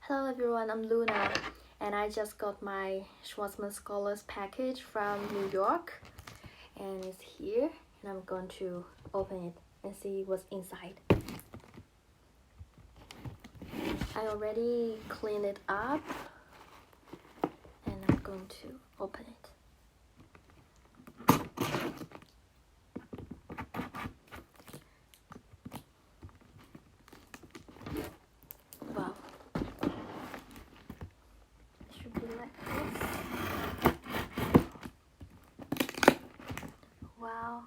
Hello everyone, I'm Luna, and I just got my Schwarzman Scholars package from New York, and it's here, and I'm going to open it and see what's inside. I already cleaned it up, and I'm going to open it. Wow. It should be like this. Wow.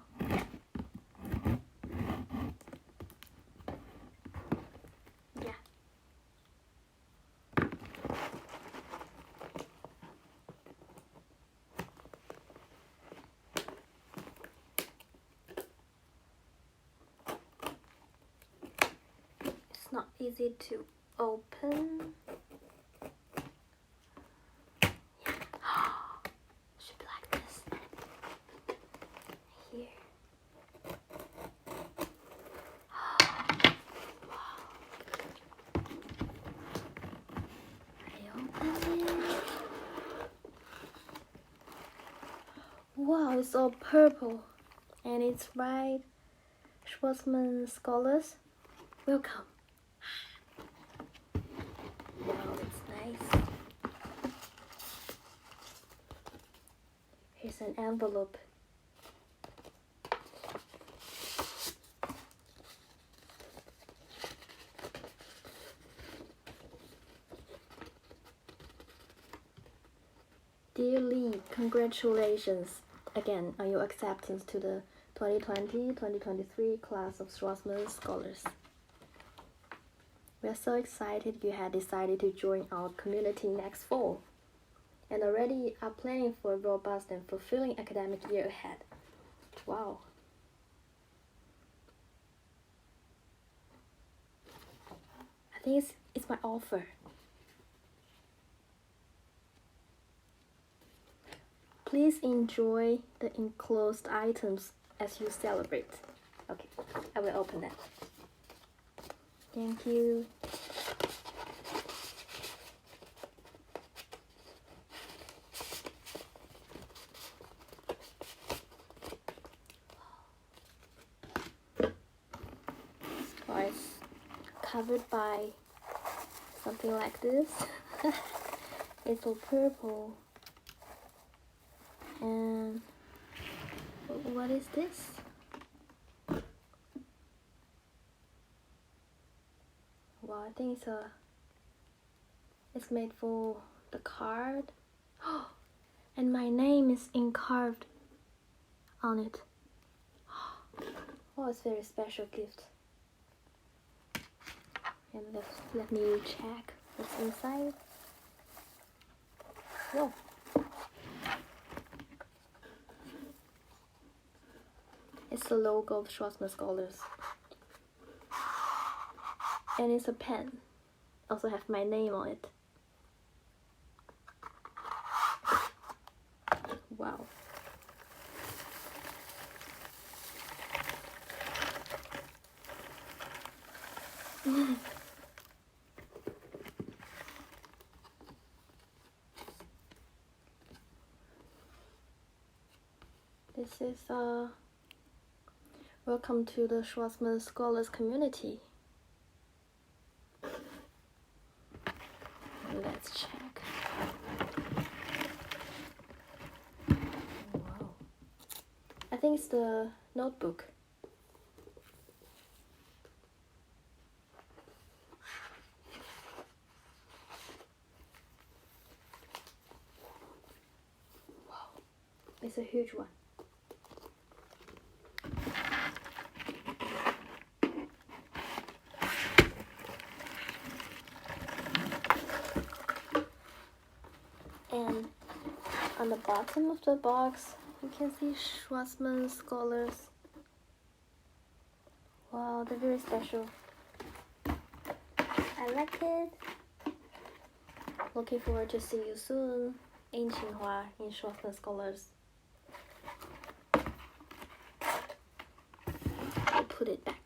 Yeah. It's not easy to open. Should be like this. Here. Wow. I open it. Wow, it's all purple. And it's right. Schwarzman Scholars. Welcome. Wow, it's nice. Here's an envelope. Dear Lee, congratulations again on your acceptance to the 2020-2023 class of Schwarzman Scholars. We are so excited you had decided to join our community next fall, and already are planning for a robust and fulfilling academic year ahead. Wow. I think it's my offer. Please enjoy the enclosed items as you celebrate. Okay, I will open that. Thank you. It's covered by something like this. It's all purple. And what is this? Wow, I think it's made for the card. And my name is encarved on it. Oh, it's a very special gift. And let me check what's inside. Whoa. It's the logo of Schwarzman Scholars. And it's a pen. Also have my name on it. Wow. This is welcome to the Schwarzman Scholars community. Let's check. Wow. I think it's the notebook. Wow. It's a huge one. And on the bottom of the box, you can see Schwarzman Scholars. Wow, they're very special. I like it. Looking forward to see you soon in Tsinghua in Schwarzman Scholars. I'll put it back.